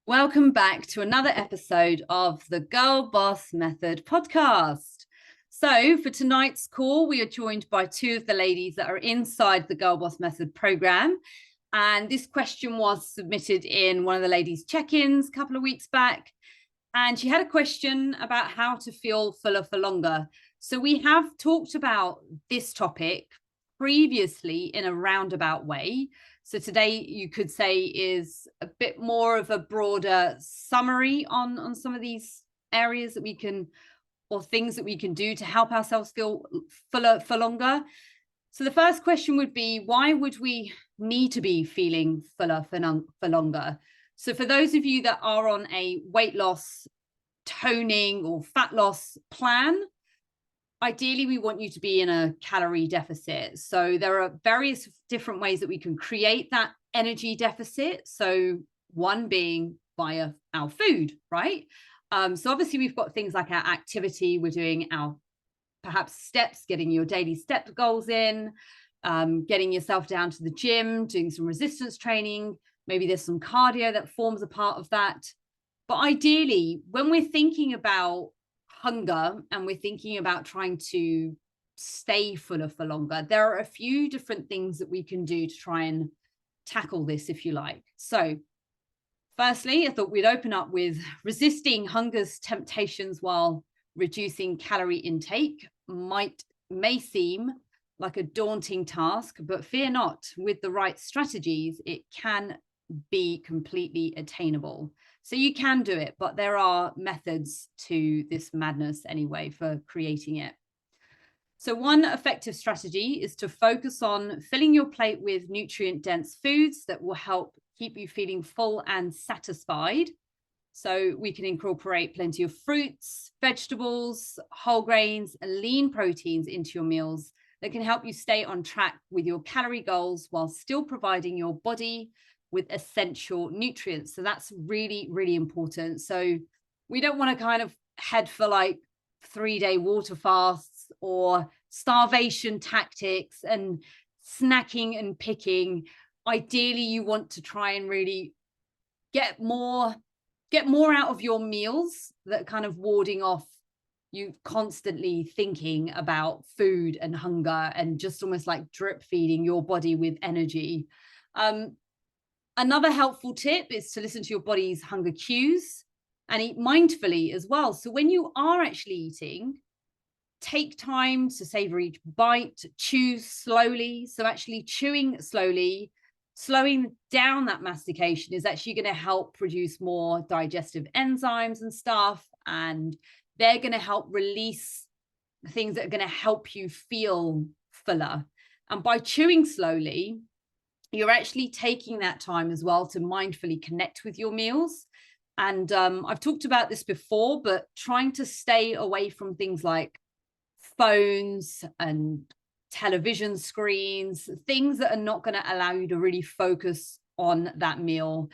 Welcome back to another episode of the Girl Boss Method podcast. So, for tonight's call, we are joined by two of the ladies that are inside the Girl Boss Method program. And this question was submitted in one of the ladies' check ins a couple of weeks back. And she had a question about how to feel fuller for longer. So, we have talked about this topic previously in a roundabout way. So today you could say is a bit more of a broader summary on some of these areas that we can, or things that we can do to help ourselves feel fuller for longer. So the first question would be, why would we need to be feeling fuller for longer? So for those of you that are on a weight loss, toning or fat loss plan, ideally, we want you to be in a calorie deficit. So there are various different ways that we can create that energy deficit. So one being via our food, right? So obviously we've got things like our activity. We're doing our perhaps steps, getting your daily step goals in, getting yourself down to the gym, doing some resistance training. Maybe there's some cardio that forms a part of that. But ideally, when we're thinking about hunger and we're thinking about trying to stay fuller for longer, there are a few different things that we can do to try and tackle this, if you like. So firstly, I thought we'd open up with resisting hunger's temptations while reducing calorie intake may seem like a daunting task, but fear not, with the right strategies, it can be completely attainable. So you can do it, but there are methods to this madness anyway for creating it. So one effective strategy is to focus on filling your plate with nutrient-dense foods that will help keep you feeling full and satisfied. So we can incorporate plenty of fruits, vegetables, whole grains, and lean proteins into your meals that can help you stay on track with your calorie goals while still providing your body with essential nutrients. So that's really, really important. So we don't want to kind of head for like 3-day water fasts or starvation tactics and snacking and picking. Ideally, you want to try and really get more out of your meals that are kind of warding off you constantly thinking about food and hunger and just almost like drip feeding your body with energy. Another helpful tip is to listen to your body's hunger cues and eat mindfully as well. So when you are actually eating, take time to savor each bite, chew slowly. So actually chewing slowly, slowing down that mastication is actually going to help produce more digestive enzymes and stuff. And they're going to help release things that are going to help you feel fuller. And by chewing slowly, you're actually taking that time as well to mindfully connect with your meals. And I've talked about this before, but trying to stay away from things like phones and television screens, things that are not going to allow you to really focus on that meal.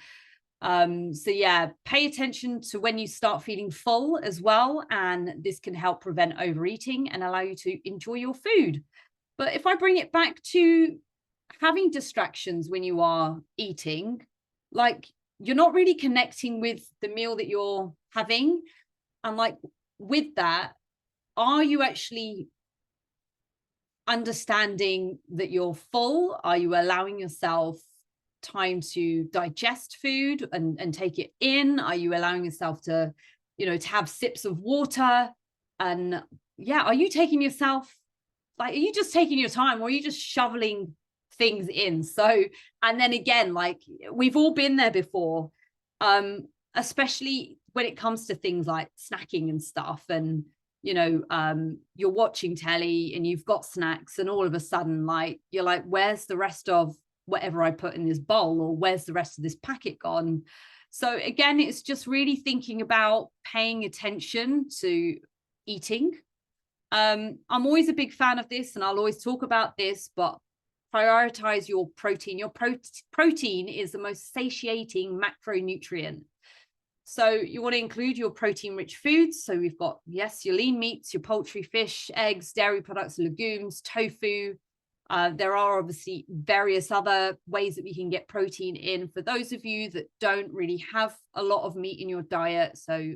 So yeah, pay attention to when you start feeling full as well. And this can help prevent overeating and allow you to enjoy your food. But if I bring it back to having distractions when you are eating, like you're not really connecting with the meal that you're having. And like with that, are you actually understanding that you're full? Are you allowing yourself time to digest food and take it in? Are you allowing yourself to, to have sips of water? And yeah, are you taking yourself, like, are you just taking your time or are you just shoveling things in? So, and then again, like we've all been there before, especially when it comes to things like snacking and stuff. And you're watching telly and you've got snacks and all of a sudden like you're like, where's the rest of whatever I put in this bowl, or where's the rest of this packet gone? So again, it's just really thinking about paying attention to eating. I'm always a big fan of this and I'll always talk about this, but prioritize your protein. Your protein is the most satiating macronutrient. So you want to include your protein-rich foods. So we've got, yes, your lean meats, your poultry, fish, eggs, dairy products, legumes, tofu, There are obviously various other ways that we can get protein in for those of you that don't really have a lot of meat in your diet. So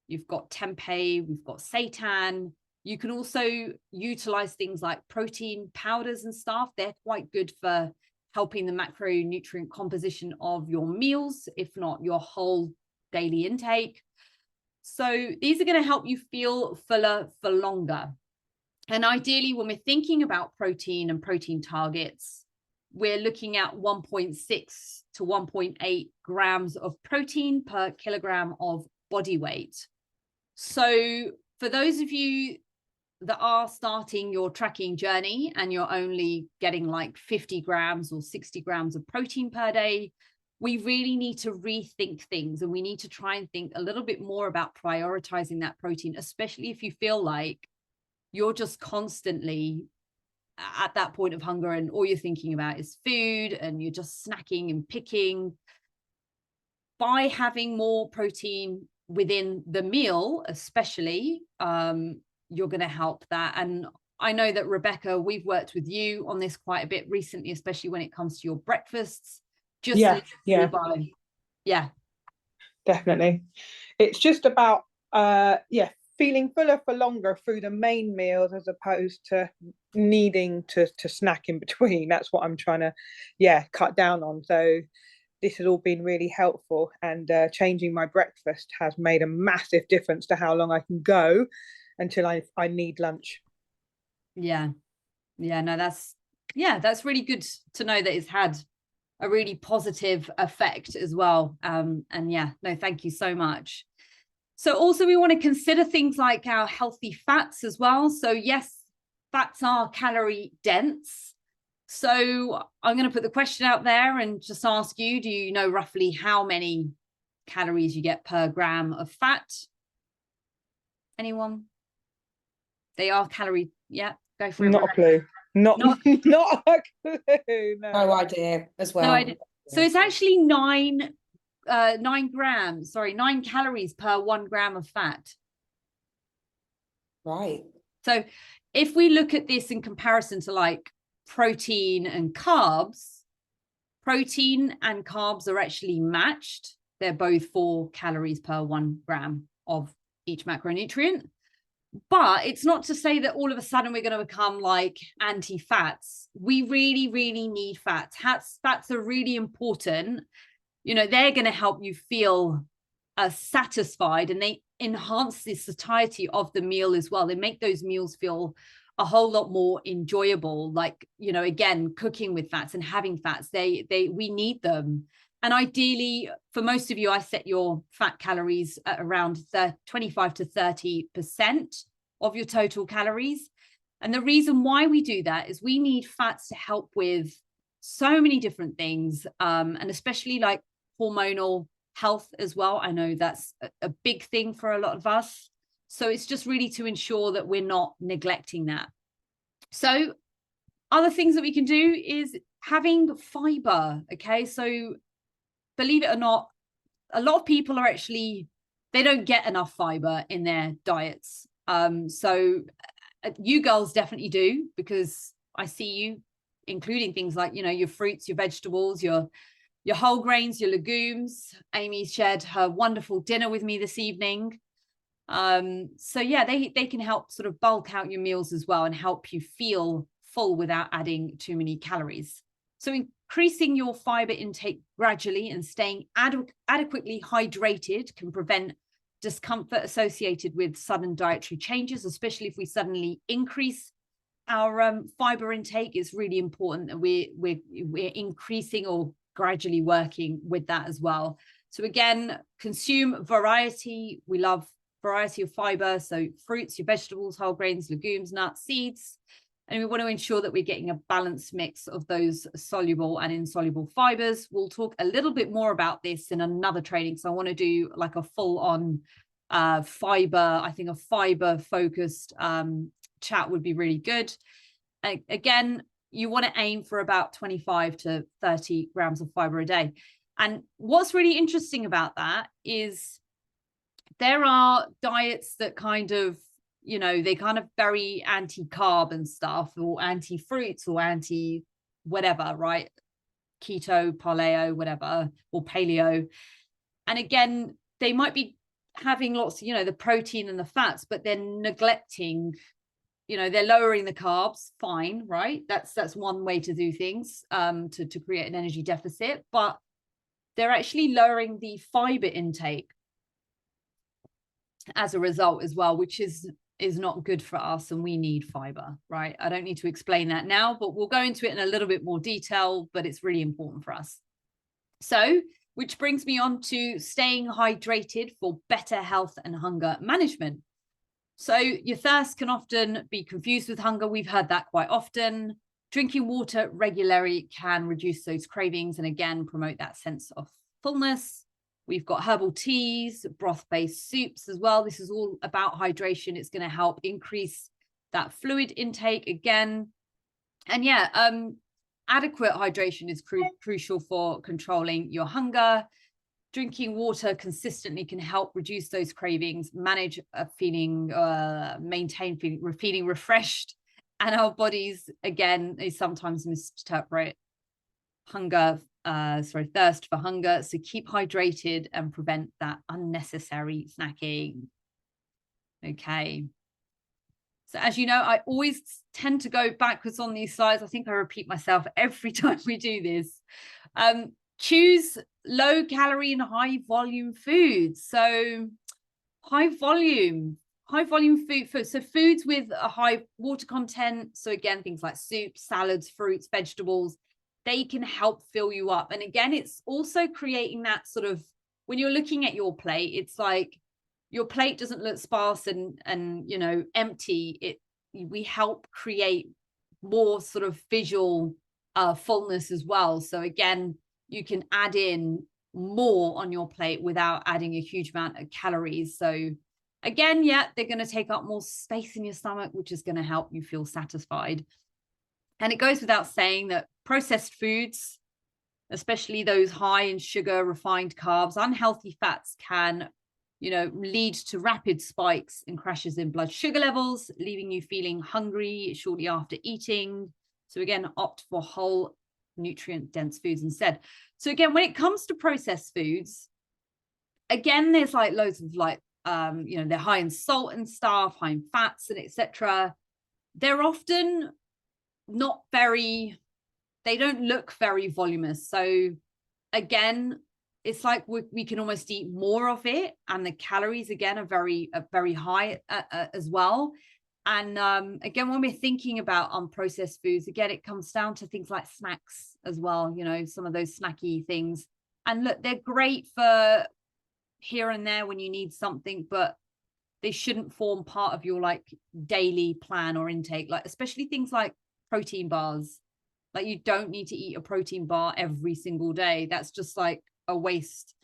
you've got tempeh, we've got seitan. You can also utilize things like protein powders and stuff. They're quite good for helping the macronutrient composition of your meals, if not your whole daily intake. So these are going to help you feel fuller for longer. And ideally, when we're thinking about protein and protein targets, we're looking at 1.6 to 1.8 grams of protein per kilogram of body weight. So for those of you that are starting your tracking journey and you're only getting like 50 grams or 60 grams of protein per day, we really need to rethink things, and we need to try and think a little bit more about prioritizing that protein, especially if you feel like you're just constantly at that point of hunger and all you're thinking about is food and you're just snacking and picking. By having more protein within the meal, especially, you're going to help that. And I know that, Rebecca, we've worked with you on this quite a bit recently, especially when it comes to your breakfasts. Yeah, definitely. It's just about feeling fuller for longer through the main meals as opposed to needing to snack in between. That's what I'm trying to cut down on. So this has all been really helpful, and changing my breakfast has made a massive difference to how long I can go until I need lunch. No, that's really good to know that it's had a really positive effect as well. And thank you so much. So also we want to consider things like our healthy fats as well. So yes, fats are calorie dense. So I'm going to put the question out there and just ask you, do you know roughly how many calories you get per gram of fat? Anyone? They are calorie. Yeah, go for it. Not a clue. Not a clue. No idea as well. No idea. So it's actually 9 calories per 1 gram of fat. Right. So if we look at this in comparison to like protein and carbs are actually matched. They're both 4 calories per 1 gram of each macronutrient. But it's not to say that all of a sudden we're going to become like anti-fats. We really, really need fats. Fats are really important. You know, they're going to help you feel satisfied, and they enhance the satiety of the meal as well. They make those meals feel a whole lot more enjoyable. Like, you know, again, cooking with fats and having fats, we need them. And ideally, for most of you, I set your fat calories at around 25 to 30% of your total calories. And the reason why we do that is we need fats to help with so many different things, and especially like hormonal health as well. I know that's a big thing for a lot of us. So it's just really to ensure that we're not neglecting that. So other things that we can do is having fiber. Okay, so believe it or not, a lot of people are actually, they don't get enough fiber in their diets. So you girls definitely do, because I see you including things like, you know, your fruits, your vegetables, your whole grains, your legumes. Amy shared her wonderful dinner with me this evening. So yeah, they can help sort of bulk out your meals as well and help you feel full without adding too many calories. So increasing your fiber intake gradually and staying adequately hydrated can prevent discomfort associated with sudden dietary changes, especially if we suddenly increase our fiber intake. It's really important that we're increasing or gradually working with that as well. So again, consume variety. We love variety of fiber. So fruits, your vegetables, whole grains, legumes, nuts, seeds. And we want to ensure that we're getting a balanced mix of those soluble and insoluble fibers. We'll talk a little bit more about this in another training. So I want to do like a full on fiber. I think a fiber focused chat would be really good. Again, you want to aim for about 25 to 30 grams of fiber a day. And what's really interesting about that is there are diets that kind of you know, they kind of very anti-carb and stuff, or anti-fruits, or anti whatever, right? Keto, paleo, whatever, or paleo. And again, they might be having lots, you know, the protein and the fats, but they're neglecting, you know, they're lowering the carbs, fine, right? That's one way to do things, to create an energy deficit, but they're actually lowering the fiber intake as a result as well, which is not good for us, and we need fiber, right? I don't need to explain that now, but we'll go into it in a little bit more detail, but it's really important for us. So, which brings me on to staying hydrated for better health and hunger management. So your thirst can often be confused with hunger. We've heard that quite often. Drinking water regularly can reduce those cravings and again promote that sense of fullness. We've got herbal teas, broth-based soups as well. This is all about hydration. It's going to help increase that fluid intake again. And yeah, adequate hydration is crucial for controlling your hunger. Drinking water consistently can help reduce those cravings, manage a feeling, maintain feeling refreshed. And our bodies, again, they sometimes misinterpret thirst for hunger. So keep hydrated and prevent that unnecessary snacking. Okay. So as you know, I always tend to go backwards on these slides. I think I repeat myself every time we do this. Choose low calorie and high volume foods. So high volume food. So foods with a high water content. So again, things like soups, salads, fruits, vegetables, they can help fill you up. And again, it's also creating that sort of, when you're looking at your plate, it's like your plate doesn't look sparse and you know, empty. We help create more sort of visual fullness as well. So again, you can add in more on your plate without adding a huge amount of calories. So again, yeah, they're going to take up more space in your stomach, which is going to help you feel satisfied. And it goes without saying that processed foods, especially those high in sugar, refined carbs, unhealthy fats, can, you know, lead to rapid spikes and crashes in blood sugar levels, leaving you feeling hungry shortly after eating. So again, opt for whole nutrient dense foods instead. So again, when it comes to processed foods, again, there's like loads of like, you know, they're high in salt and stuff, high in fats and etc. They're often not very, they don't look very voluminous. So again, it's like we can almost eat more of it, and the calories again are very high as well. And again, when we're thinking about unprocessed foods, again, it comes down to things like snacks as well, you know, some of those snacky things. And look, they're great for here and there when you need something, but they shouldn't form part of your like daily plan or intake, like especially things like protein bars. Like you don't need to eat a protein bar every single day. That's just like a waste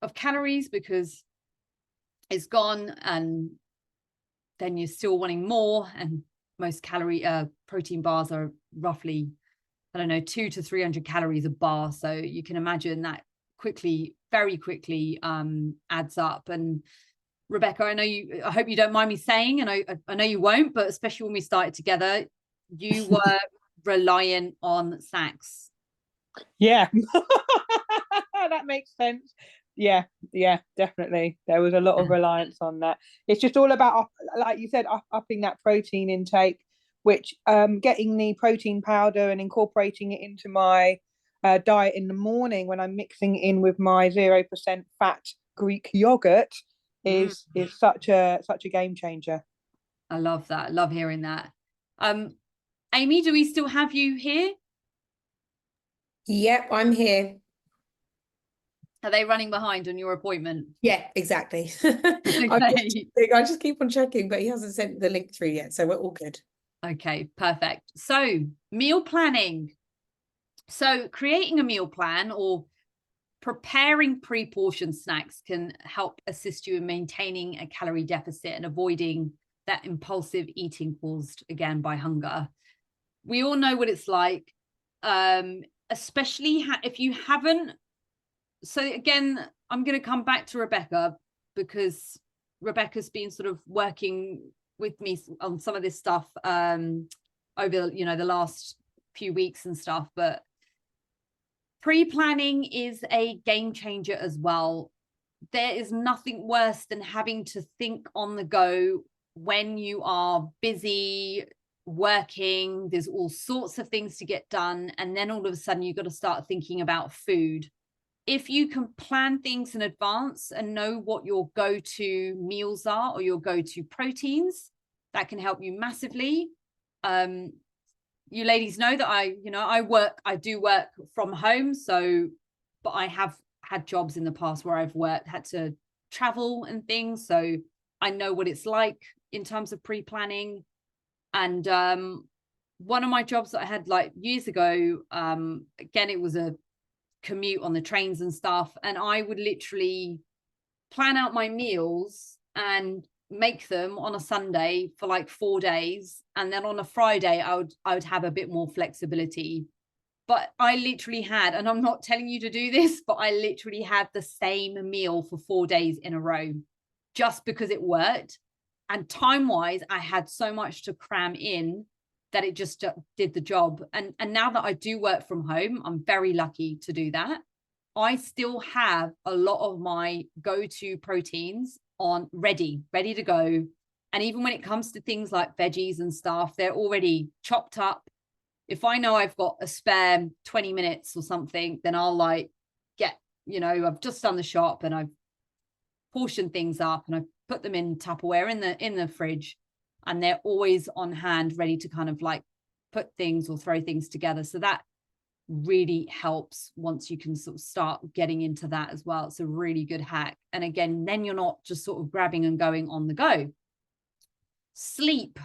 of calories because it's gone, and then you're still wanting more. And most protein bars are roughly, I don't know, 200 to 300 calories a bar. So you can imagine that very quickly adds up. And Rebecca, I hope you don't mind me saying, and I know you won't, but especially when we started together, you were reliant on snacks. Yeah. That makes sense. Yeah, definitely. There was a lot of reliance on that. It's just all about, like you said, upping that protein intake, which getting the protein powder and incorporating it into my diet in the morning when I'm mixing in with my 0% fat Greek yogurt is such a game changer. I love that. I love hearing that. Amy, do we still have you here? Yep, I'm here. Are they running behind on your appointment? Yeah, exactly. Okay. I just keep on checking, but he hasn't sent the link through yet, so we're all good. Okay, perfect. So meal planning. So creating a meal plan or preparing pre-portioned snacks can help assist you in maintaining a calorie deficit and avoiding that impulsive eating caused again by hunger. We all know what it's like, especially if you haven't. So again, I'm going to come back to Rebecca because Rebecca's been sort of working with me on some of this stuff over, you know, the last few weeks and stuff, but pre-planning is a game changer as well. There is nothing worse than having to think on the go when you are busy working. There's all sorts of things to get done, and then all of a sudden you've got to start thinking about food. If you can plan things in advance and know what your go-to meals are or your go-to proteins, that can help you massively. You ladies know that I do work from home. So, but I have had jobs in the past where I've had to travel and things. So I know what it's like in terms of pre-planning. And one of my jobs that I had like years ago, again, it was a commute on the trains and stuff, and I would literally plan out my meals and make them on a Sunday for like 4 days, and then on a Friday I would have a bit more flexibility. But I literally had, and I'm not telling you to do this, but I literally had the same meal for 4 days in a row just because it worked. And time wise, I had so much to cram in that it just did the job. And now that I do work from home, I'm very lucky to do that. I still have a lot of my go-to proteins on ready to go. And even when it comes to things like veggies and stuff, they're already chopped up. If I know I've got a spare 20 minutes or something, then I'll like I've just done the shop and I've portioned things up and I've put them in Tupperware in the fridge. And they're always on hand, ready to kind of like put things or throw things together. So that really helps once you can sort of start getting into that as well. It's a really good hack. And again, then you're not just sort of grabbing and going on the go. Sleep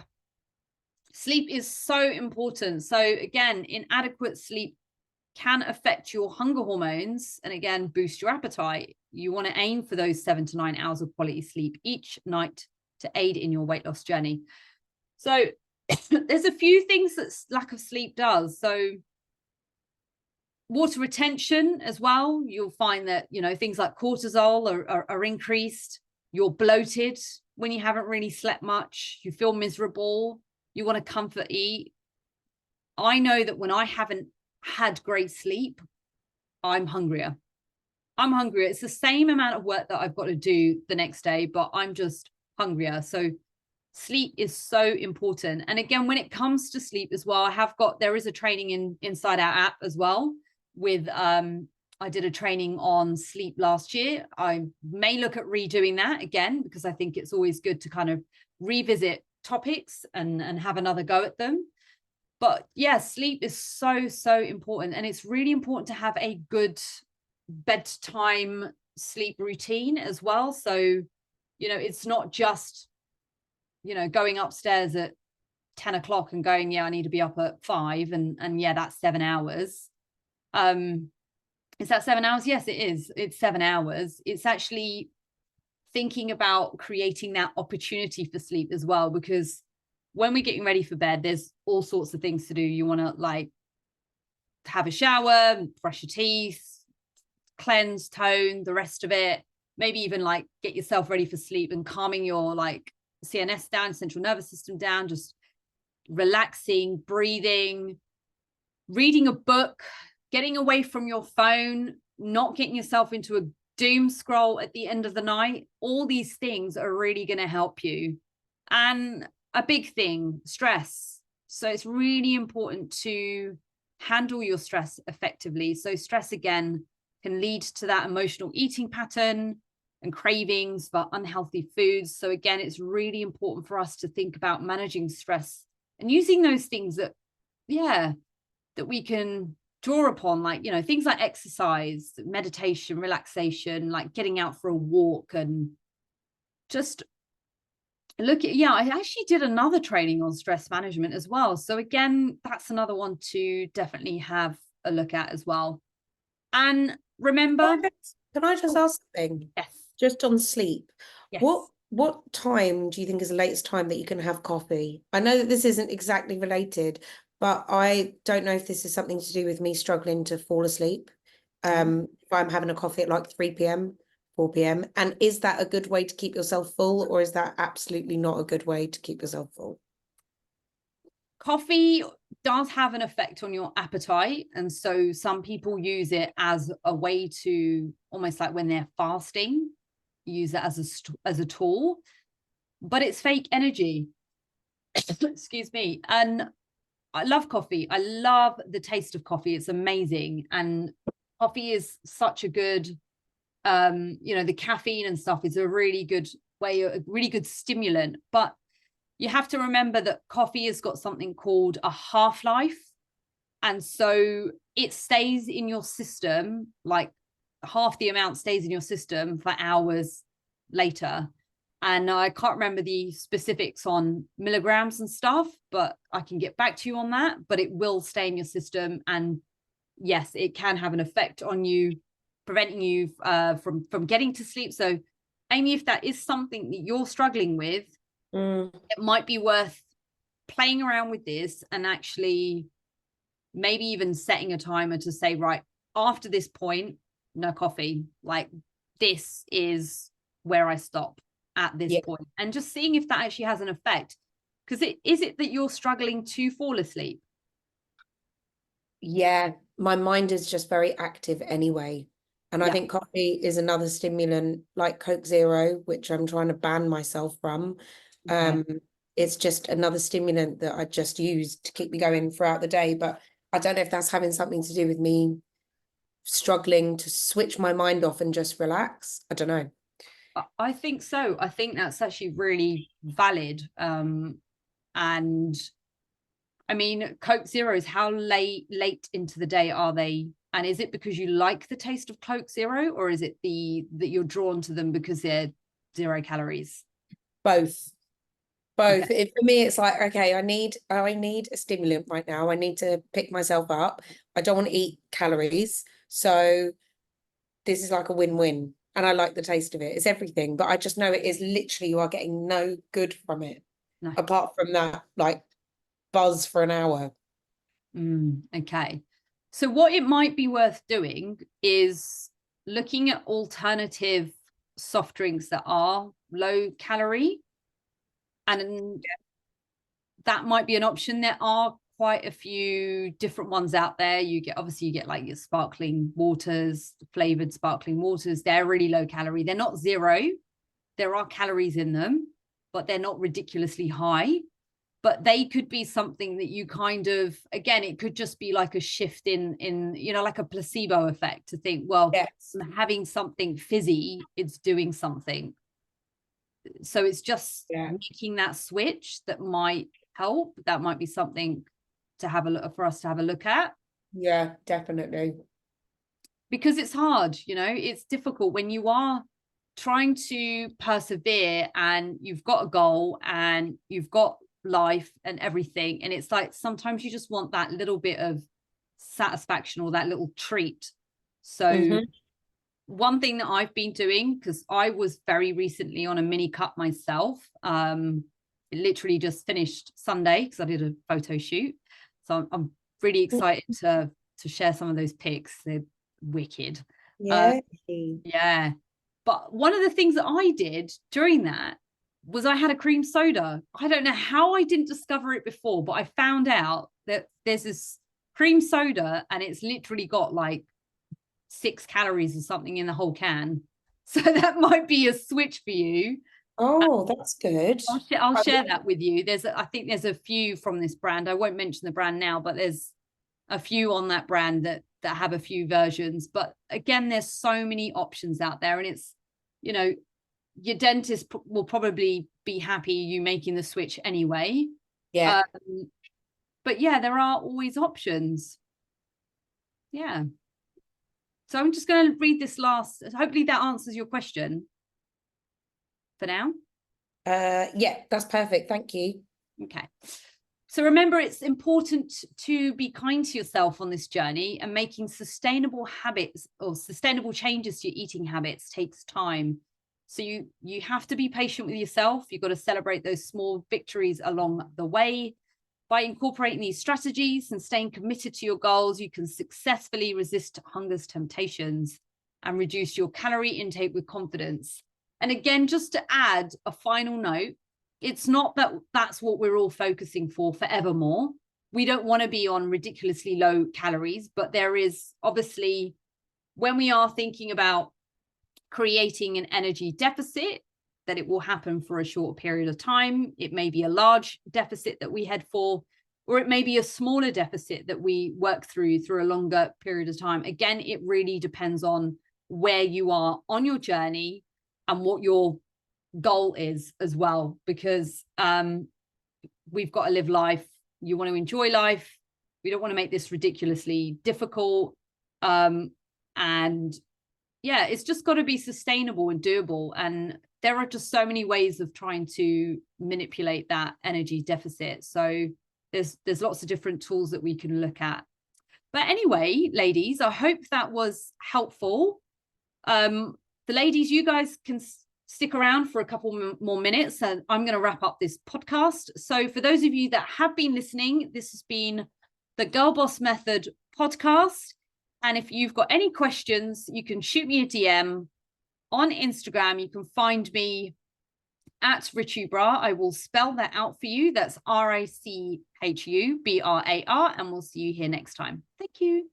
is so important. So again, inadequate sleep can affect your hunger hormones and again, boost your appetite. You want to aim for those 7 to 9 hours of quality sleep each night to aid in your weight loss journey. So there's a few things that lack of sleep does. So water retention as well. You'll find that, things like cortisol are increased. You're bloated when you haven't really slept much. You feel miserable. You want to comfort eat. I know that when I haven't had great sleep, I'm hungrier. It's the same amount of work that I've got to do the next day, but I'm just hungrier. So sleep is so important. And again, when it comes to sleep as well, there is a training inside our app as well with I did a training on sleep last year. I may look at redoing that again because I think it's always good to kind of revisit topics and have another go at them. But yeah, sleep is so important, and it's really important to have a good bedtime sleep routine as well. So it's not just going upstairs at 10 o'clock and going, I need to be up at 5 and yeah, that's 7 hours. Is that 7 hours? Yes, it is. It's 7 hours. It's actually thinking about creating that opportunity for sleep as well, because when we're getting ready for bed, there's all sorts of things to do. You want to like have a shower, brush your teeth, cleanse, tone, the rest of it. Maybe even like get yourself ready for sleep and calming your like CNS down, central nervous system down, just relaxing, breathing, reading a book, getting away from your phone, not getting yourself into a doom scroll at the end of the night. All these things are really going to help you. And a big thing, stress. So it's really important to handle your stress effectively. So stress, again, can lead to that emotional eating pattern and cravings for unhealthy foods. So again, it's really important for us to think about managing stress and using those things that we can draw upon, like, things like exercise, meditation, relaxation, like getting out for a walk and just I actually did another training on stress management as well. So again, that's another one to definitely have a look at as well. And remember, can I just ask something? Yes. Just on sleep. Yes. What time do you think is the latest time that you can have coffee? I know that this isn't exactly related, but I don't know if this is something to do with me struggling to fall asleep. If I'm having a coffee at like 3 p.m, 4 p.m. And is that a good way to keep yourself full, or is that absolutely not a good way to keep yourself full? Coffee does have an effect on your appetite. And so some people use it as a way to, almost like when they're fasting, use it as a tool, but it's fake energy. Excuse me. And I love coffee. I love the taste of coffee. It's amazing. And coffee is such a good, the caffeine and stuff is a really good way, a really good stimulant. But you have to remember that coffee has got something called a half-life. And so it stays in your system, like half the amount stays in your system for hours later. And I can't remember the specifics on milligrams and stuff, but I can get back to you on that. But it will stay in your system. And yes, it can have an effect on you, preventing you from getting to sleep. So Amy, if that is something that you're struggling with, it might be worth playing around with this and actually maybe even setting a timer to say, right, after this point, no coffee. Like, this is where I stop at this point, and just seeing if that actually has an effect. Because is it that you're struggling to fall asleep? Yeah, my mind is just very active anyway. And I think coffee is another stimulant like Coke Zero, which I'm trying to ban myself from. It's just another stimulant that I just use to keep me going throughout the day. But I don't know if that's having something to do with me struggling to switch my mind off and just relax. I don't know. I think so. I think that's actually really valid. And I mean, Coke Zeros, how late into the day are they? And is it because you like the taste of Coke Zero, or is it that you're drawn to them because they're 0 calories? Both. Okay. For me, it's like, okay, I need a stimulant right now. I need to pick myself up. I don't want to eat calories. So this is like a win-win. And I like the taste of it. It's everything. But I just know it is literally, you are getting no good from it. No. Apart from that, like, buzz for an hour. Okay. So what it might be worth doing is looking at alternative soft drinks that are low calorie. And that might be an option. There are quite a few different ones out there. You get like your sparkling waters, flavored sparkling waters. They're really low calorie. They're not 0. There are calories in them, but they're not ridiculously high. But they could be something that you kind of, again, it could just be like a shift in like a placebo effect, to think, well, I'm having something fizzy, it's doing something. So it's just making that switch that might help. That might be something to have a look for us to have a look at. Yeah, definitely. Because it's hard, it's difficult when you are trying to persevere and you've got a goal and you've got life and everything. And it's like, sometimes you just want that little bit of satisfaction or that little treat. So one thing that I've been doing, because I was very recently on a mini cut myself, it literally just finished Sunday because I did a photo shoot. So I'm really excited to share some of those pics. They're wicked. Yeah. But one of the things that I did during that was I had a cream soda. I don't know how I didn't discover it before, but I found out that there's this cream soda and it's literally got like 6 calories or something in the whole can. So that might be a switch for you. Oh, that's good. I'll share that with you. I think there's a few from this brand. I won't mention the brand now, but there's a few on that brand that have a few versions. But again, there's so many options out there, and it's, your dentist will probably be happy you making the switch anyway. Yeah. But yeah, there are always options. Yeah. So I'm just going to read this last. Hopefully that answers your question for now. Yeah, that's perfect. Thank you. Okay. So remember, it's important to be kind to yourself on this journey, and making sustainable habits or sustainable changes to your eating habits takes time. So you have to be patient with yourself. You've got to celebrate those small victories along the way. By incorporating these strategies and staying committed to your goals, you can successfully resist hunger's temptations and reduce your calorie intake with confidence. And again, just to add a final note, it's not that that's what we're all focusing for forevermore. We don't want to be on ridiculously low calories, but there is obviously, when we are thinking about creating an energy deficit, that it will happen for a short period of time. It may be a large deficit that we head for, or it may be a smaller deficit that we work through a longer period of time. Again, it really depends on where you are on your journey and what your goal is as well, because we've got to live life. You want to enjoy life. We don't want to make this ridiculously difficult. And yeah, it's just got to be sustainable and doable. And there are just so many ways of trying to manipulate that energy deficit. So there's lots of different tools that we can look at. But anyway, ladies, I hope that was helpful. The ladies, you guys can stick around for a couple more minutes, and I'm going to wrap up this podcast. So for those of you that have been listening, this has been the Girl Boss Method podcast. And if you've got any questions, you can shoot me a DM on Instagram. You can find me at Richubra. I will spell that out for you. That's RICHUBRAR, and we'll see you here next time. Thank you.